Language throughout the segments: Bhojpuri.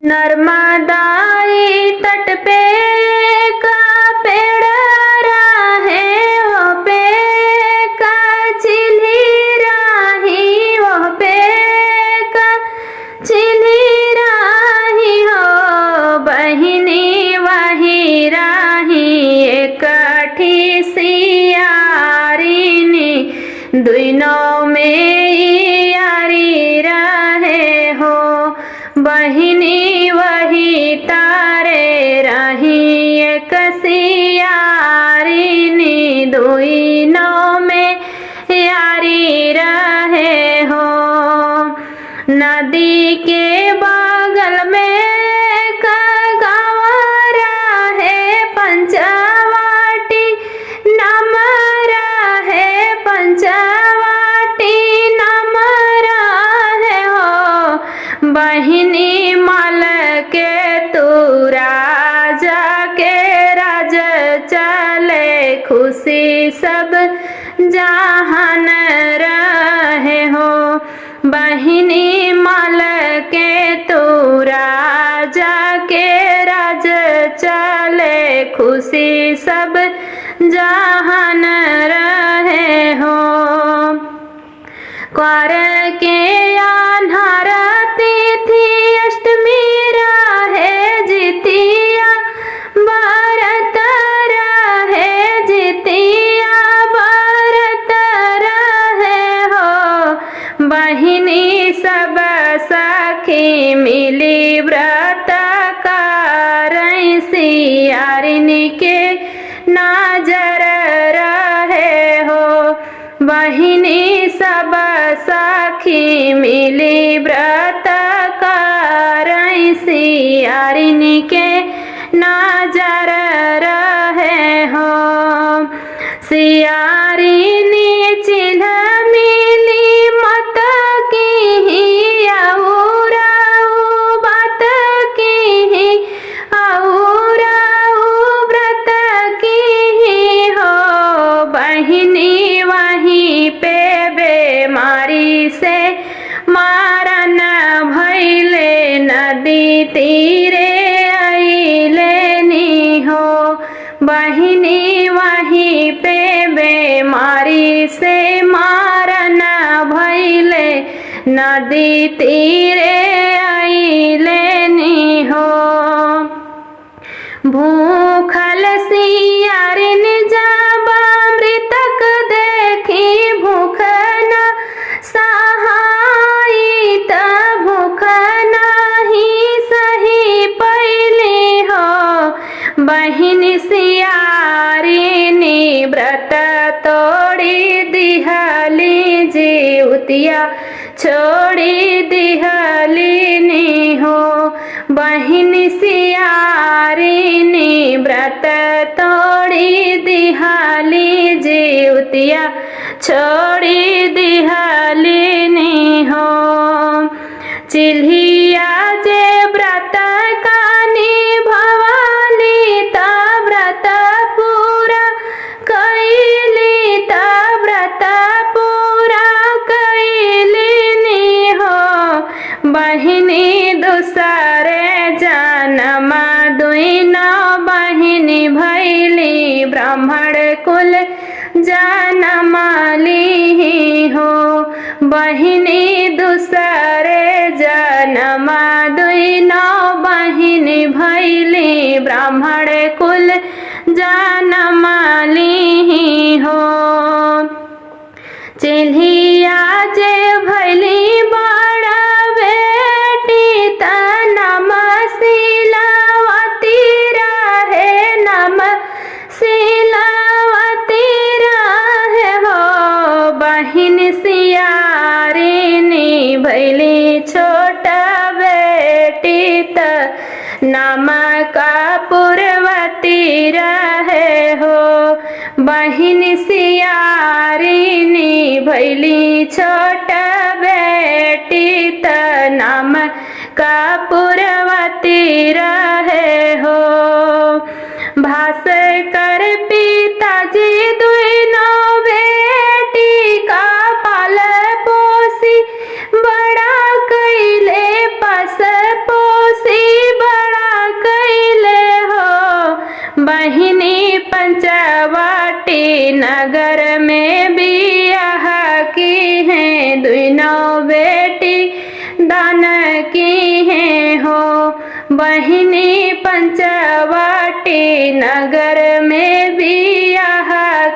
नर्मदाई तट पे का पेड़ राहे वो पे का चिल्ही राही वो पे का चिल्ही राही हो बहिनी वही राही एकठी सियारिनी दुइनों में यारी रहे हो बहिनी वही तारे रही एक सियारिनी दुइनों में यारी रहे हो नदी के बगल में का गंवारा है पंचवाटी नाम रहे पंचवाटी नाम रहे हो बहिनी मल के तू राजा के राज चले खुशी सब जहान रहे हो बहिनी मल के तू राजा के राज चले खुशी सब जहान रहे हो क्वार के आन्हार तिथि अष्टमी रहे जितिया भारत रहे जितिया भारत रहे हो बहिनी सब सखी मिली व्रत करई सियारिनी के नजर रहे हो बहिनी सब सखी मिली व्रत करई सियारिनी के नजर रहे हो सियारिनी चिन्ह मिली मत की औराऊ बात की औराऊ व्रत की हो बहिनी वहीं पे बेमारी से मारन भैले नदी तीरे अइले नी हो बहिनी वहीं पे बेमारी से मारन भैले नदी तीरे अइले नी हो भूखल सियारिन जाबा मृतक देखी भूख न सहाई त भूख नहीं सही पैली हो बहिन सियारिनी व्रत तोड़ी दिहली जीवतिया छोड़ी दिहली नी हो बहिन सियारिनी व्रत तोड़ी दिहली जीवतिया छोड़ी दिहली नी हो चिल्हिया जे व्रत कानी भवाली ता व्रत पूरा कैली ता व्रत पूरा कैली नी हो बहिनी दूसरे जन्म दुइनो बहिनी भैली ब्राह्मण कुल जन्म ली हो बहिनी दूसरे जन्म दुइनो बहिनी भैली ब्राह्मण कुल जन्म ली हो चिल्हिया जे भैली बड़ा बेटी त नम शीलावती रहे नम शीलावती रहे हो बहिन सियारिनी भैली छोट बेटी त नाम कपूरवती रहे हो बहिन सियारिनी भैली छोट बेटी त नाम कपूरवती रहे हो भास्कर पिताजी दुइनो बेटी का पाल पोसी बड़ा कैले पस पोसी नगर में बियाह की हैं, दुनों बेटी दान की हैं हो। बहिनी पंचवटी नगर में बियाह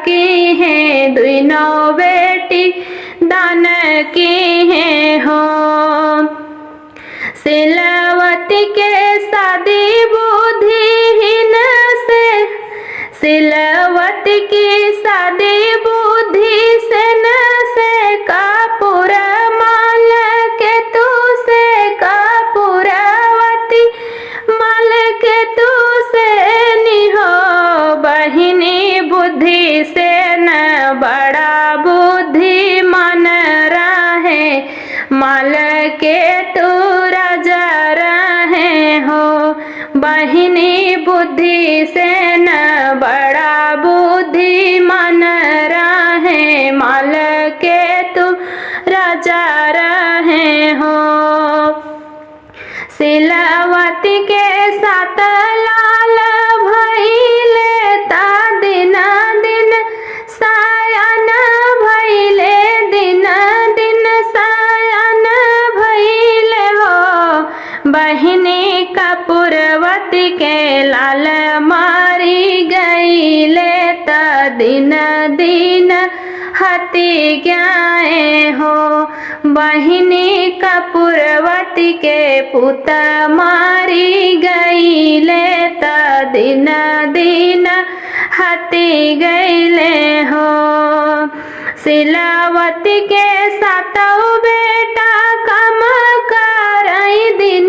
की हैं, दुनों बेटी दान की हैं हो। सिलवती के शादी बुद्धिहीन से, सिलवती की शादी बुद्धि से न से कपूर माल के तू से, कपूरवती माल के तू से निहो। बहिनी बुद्धि से न बड़ा बुद्धिमान रहे, माल के तू राजा रहे हो। बहिनी बुद्धि से न बड़ा बुद्धिमान रहे, माल के तू राजा रहे हो। सिलवती के साथ लाल भइले ता दिन दिन सायन भइले, दिन दिन सायन भइले हो। बहिनी कपूरवती के लाल मारी गईले ता दिन दिन हति गए हो। बहिनी कपूरवती के पुत मारी गईले ता दिन दिन हति गईले हो। सिलवती के सातों बेटा कम करई, दिन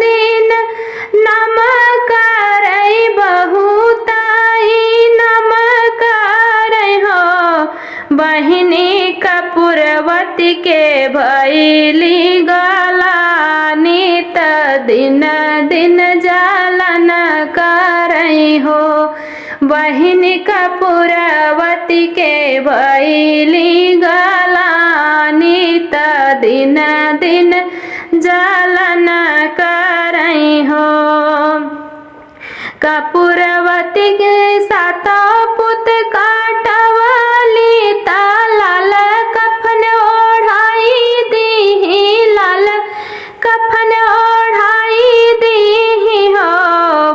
दिन नम करई, बहुताई नम करई हो। बहिनी कपूरवती के भइली गलानी त दिन दिन जलन करई हो। बहिनी कपूरवती के भइली गलानी त दिन दिन जलन करई हो। कपूरवती के सातों पुत काटवली ता लाल कफन ओढ़ाई दीही, लाल कफन ओढ़ाई दीही हो।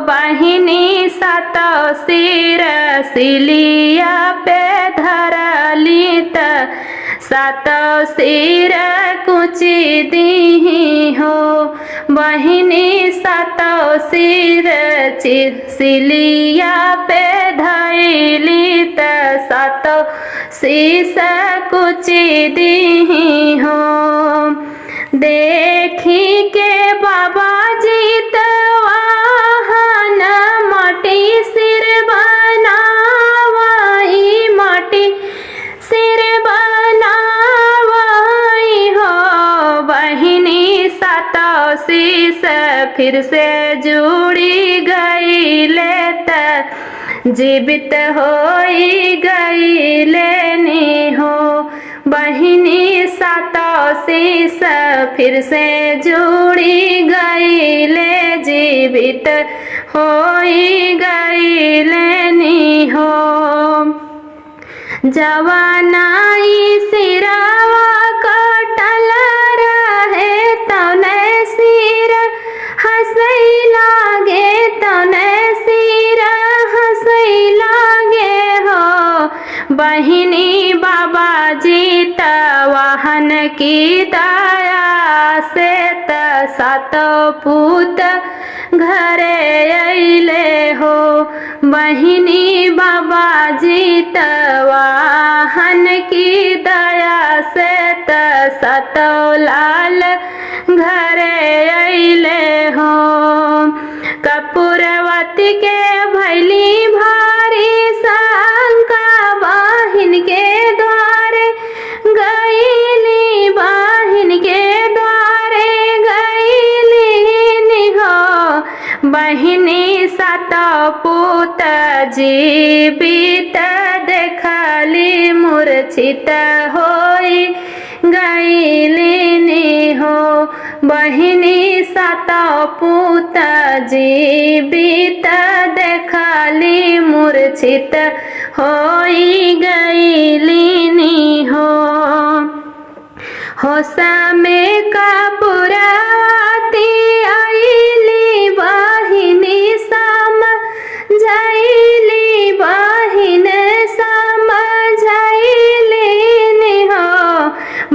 बहिनी सातों सिर सिलिया पे धरली त सातों सिर कुची दीही हो। बहिनी सातों सिर सिलिया पे धैली त सातों शीस कुची दीही हो। देखी के बाबा जीत वाहन माटी सिर बनावाई, माटी सिर बनावाई हो। बहिनी सातों शीस फिर से जुड़ी गईले त जीवित होई गईले नी हो। बहिनी सातों शीस फिर से जुड़ी गईले, जीवित होई गईले नी हो। जवानाई सिरवा कटल रहे, तने सिर हंसई लागे, तने सिर हंसई लागे हो। बहिनी बाबा जीत वाहन की दया से त सातों पूत घरे अइले हो। बहिनी बाबा जीत वाहन की दया से त सातों लाल घरे अइले हो। कपूरवती के भैली भारी शंका, बहिन के द्वारे गईली, बहिन के द्वारे गईली हो। बहिनी सातों पूत जीवित देखली, मूर्छित होई गईली हो। बहिनी सातों पूत जीवित देखली, मूर्छित होई गईलिनी हो समय का पुराती आईली बहिनी समझाइली बहिन समझाइली हो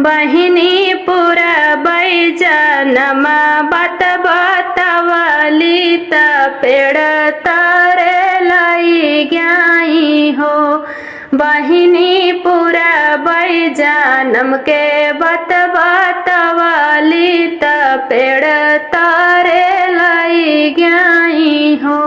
बहिनी पूरा बैजनम बात बतावली त पेड़ तारे लाई गई हो बहिनी पूरा बैजनम के बात बतावली त पेड़ तारे लाई गई हो।